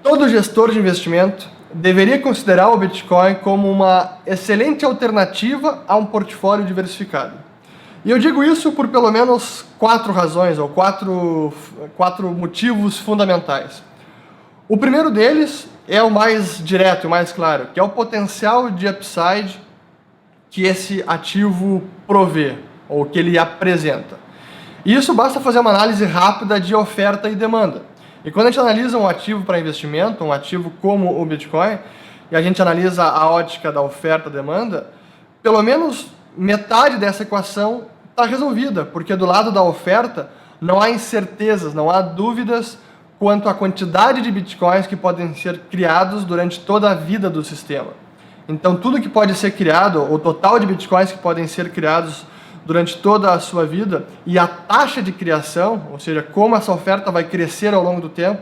Todo gestor de investimento deveria considerar o Bitcoin como uma excelente alternativa a um portfólio diversificado. E eu digo isso por pelo menos 4 razões, ou quatro motivos fundamentais. O primeiro deles é o mais direto, o mais claro, que é o potencial de upside que esse ativo provê, ou que ele apresenta. E isso basta fazer uma análise rápida de oferta e demanda. E quando a gente analisa um ativo para investimento, um ativo como o Bitcoin, e a gente analisa a ótica da oferta e demanda, pelo menos metade dessa equação está resolvida, porque do lado da oferta não há incertezas, não há dúvidas quanto à quantidade de Bitcoins que podem ser criados durante toda a vida do sistema. Então, tudo que pode ser criado, o total de Bitcoins que podem ser criados durante toda a sua vida e a taxa de criação, ou seja, como essa oferta vai crescer ao longo do tempo,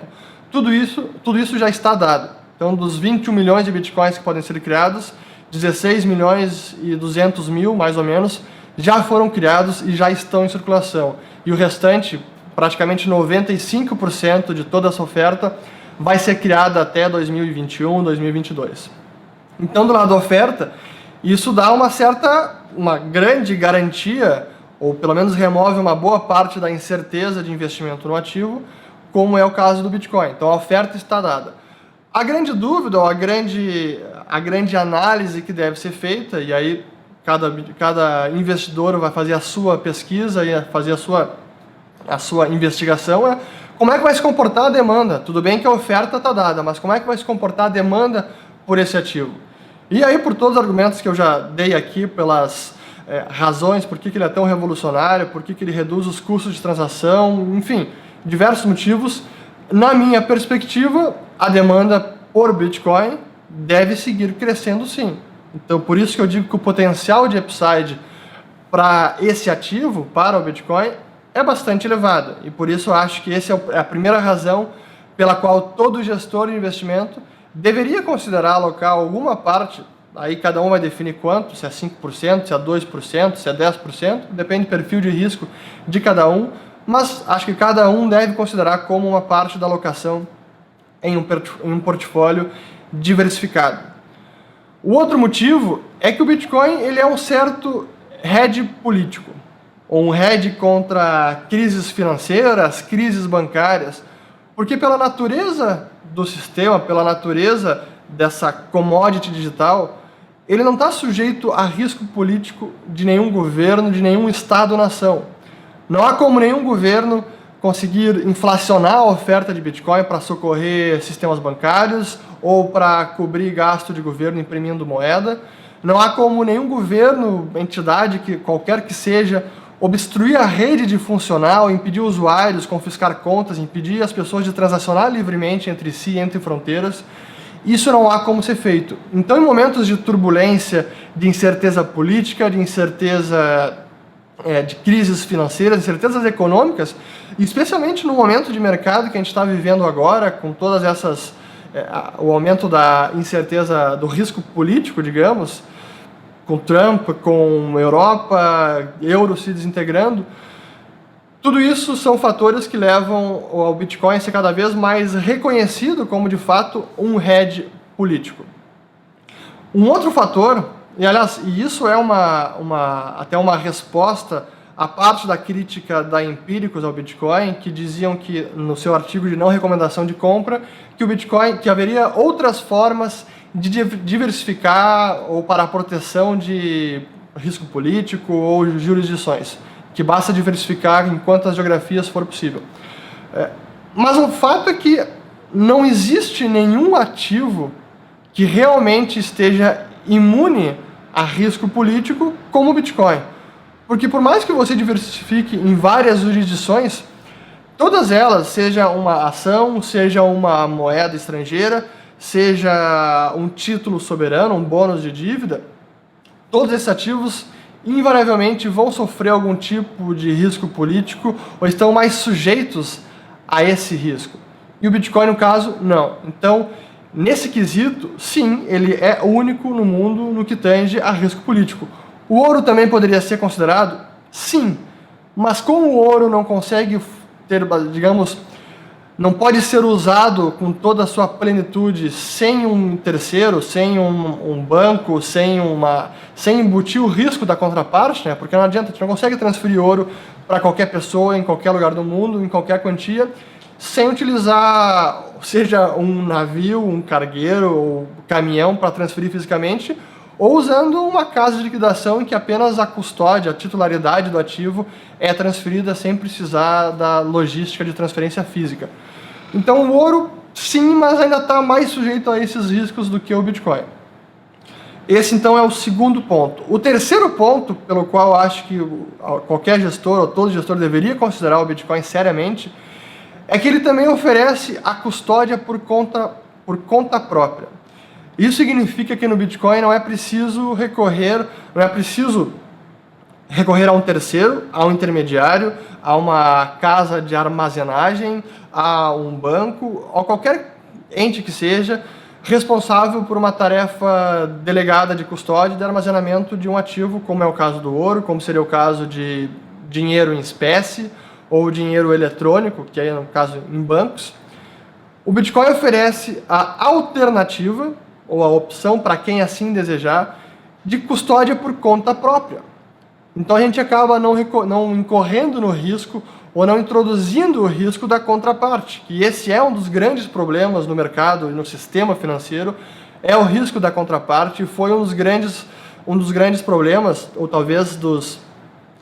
tudo isso já está dado. Então, dos 21 milhões de Bitcoins que podem ser criados, 16 milhões e 200 mil, mais ou menos, já foram criados e já estão em circulação. E o restante, praticamente 95% de toda essa oferta, vai ser criada até 2021, 2022. Então, do lado da oferta, isso dá uma grande garantia, ou pelo menos remove uma boa parte da incerteza de investimento no ativo, como é o caso do Bitcoin. Então, a oferta está dada. A grande dúvida, ou a grande análise que deve ser feita, e aí cada investidor vai fazer a sua pesquisa e fazer a sua investigação, é como é que vai se comportar a demanda. Tudo bem que a oferta está dada, mas como é que vai se comportar a demanda por esse ativo? E aí, por todos os argumentos que eu já dei aqui, pelas razões, por que ele é tão revolucionário, por que ele reduz os custos de transação, enfim, diversos motivos, na minha perspectiva, a demanda por Bitcoin deve seguir crescendo sim. Então, por isso que eu digo que o potencial de upside para esse ativo, para o Bitcoin, é bastante elevado. E por isso eu acho que essa é a primeira razão pela qual todo gestor de investimento deveria considerar alocar alguma parte, aí cada um vai definir quanto, se é 5%, se é 2%, se é 10%, depende do perfil de risco de cada um, mas acho que cada um deve considerar como uma parte da alocação em um portfólio diversificado. O outro motivo é que o Bitcoin ele é um certo hedge político, ou um hedge contra crises financeiras, crises bancárias, porque pela natureza do sistema, pela natureza dessa commodity digital, ele não está sujeito a risco político de nenhum governo, de nenhum Estado-nação. Não há como nenhum governo conseguir inflacionar a oferta de Bitcoin para socorrer sistemas bancários ou para cobrir gasto de governo imprimindo moeda. Não há como nenhum governo, entidade, qualquer que seja, obstruir a rede de funcionar, impedir usuários, confiscar contas, impedir as pessoas de transacionar livremente entre si, entre fronteiras. Isso não há como ser feito. Então, em momentos de turbulência, de incerteza política, de incerteza de crises financeiras, incertezas econômicas, especialmente no momento de mercado que a gente está vivendo agora, com todas essas, o aumento da incerteza, do risco político, digamos, com Trump, com Europa, euro se desintegrando, tudo isso são fatores que levam ao Bitcoin a ser cada vez mais reconhecido como, de fato, um hedge político. Um outro fator, e aliás, isso é até uma resposta à parte da crítica da Empíricos ao Bitcoin, que diziam que, no seu artigo de não recomendação de compra, que o Bitcoin, que haveria outras formas de diversificar ou para a proteção de risco político ou jurisdições, que basta diversificar em quantas geografias for possível. Mas o fato é que não existe nenhum ativo que realmente esteja imune a risco político como o Bitcoin. Porque por mais que você diversifique em várias jurisdições, todas elas, seja uma ação, seja uma moeda estrangeira, seja um título soberano, um bônus de dívida, todos esses ativos invariavelmente vão sofrer algum tipo de risco político ou estão mais sujeitos a esse risco. E o Bitcoin, no caso, não. Então, nesse quesito, sim, ele é único no mundo no que tange a risco político. O ouro também poderia ser considerado? Sim. Mas como o ouro não consegue ter, digamos, não pode ser usado com toda a sua plenitude sem um terceiro, sem um banco, sem embutir o risco da contraparte, né? Porque não adianta, a gente não consegue transferir ouro para qualquer pessoa, em qualquer lugar do mundo, em qualquer quantia, sem utilizar, seja um navio, um cargueiro ou caminhão para transferir fisicamente, ou usando uma casa de liquidação em que apenas a custódia, a titularidade do ativo é transferida sem precisar da logística de transferência física. Então o ouro, sim, mas ainda está mais sujeito a esses riscos do que o Bitcoin. Esse, então, é o segundo ponto. O terceiro ponto, pelo qual eu acho que qualquer gestor, ou todo gestor, deveria considerar o Bitcoin seriamente, é que ele também oferece a custódia por conta própria. Isso significa que no Bitcoin não é preciso recorrer a um terceiro, a um intermediário, a uma casa de armazenagem, a um banco, a qualquer ente que seja responsável por uma tarefa delegada de custódia e de armazenamento de um ativo, como é o caso do ouro, como seria o caso de dinheiro em espécie ou dinheiro eletrônico, que é no caso em bancos. O Bitcoin oferece a alternativa, ou a opção, para quem assim desejar, de custódia por conta própria. Então a gente acaba não incorrendo no risco ou não introduzindo o risco da contraparte, que esse é um dos grandes problemas no mercado e no sistema financeiro, é o risco da contraparte, e foi um dos grandes problemas, ou talvez dos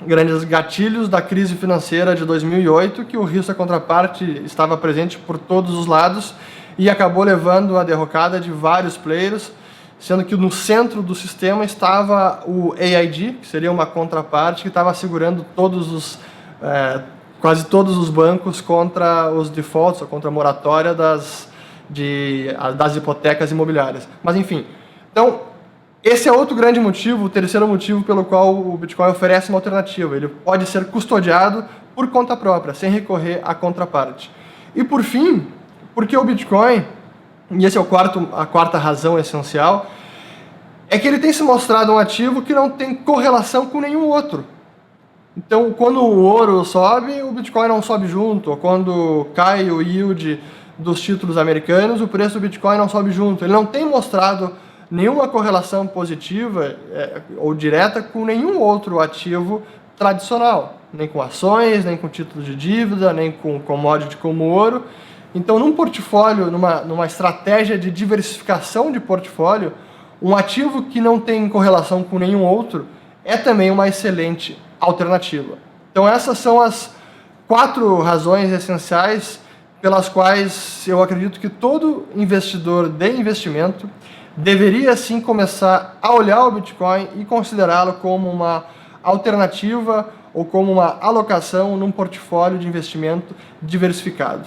grandes gatilhos da crise financeira de 2008, que o risco da contraparte estava presente por todos os lados e acabou levando à derrocada de vários players, sendo que no centro do sistema estava o AIG, que seria uma contraparte que estava segurando quase todos os bancos contra os defaults, ou contra a moratória das hipotecas imobiliárias. Mas enfim, então esse é outro grande motivo, o terceiro motivo pelo qual o Bitcoin oferece uma alternativa. Ele pode ser custodiado por conta própria, sem recorrer à contraparte. E por fim, porque o Bitcoin, e esse é a quarta razão essencial, é que ele tem se mostrado um ativo que não tem correlação com nenhum outro. Então, quando o ouro sobe, o Bitcoin não sobe junto, ou quando cai o yield dos títulos americanos, o preço do Bitcoin não sobe junto. Ele não tem mostrado nenhuma correlação positiva ou direta com nenhum outro ativo tradicional, nem com ações, nem com títulos de dívida, nem com commodity como ouro. Então, num portfólio, numa estratégia de diversificação de portfólio, um ativo que não tem correlação com nenhum outro é também uma excelente alternativa. Então, essas são as 4 razões essenciais pelas quais eu acredito que todo investidor de investimento deveria sim começar a olhar o Bitcoin e considerá-lo como uma alternativa ou como uma alocação num portfólio de investimento diversificado.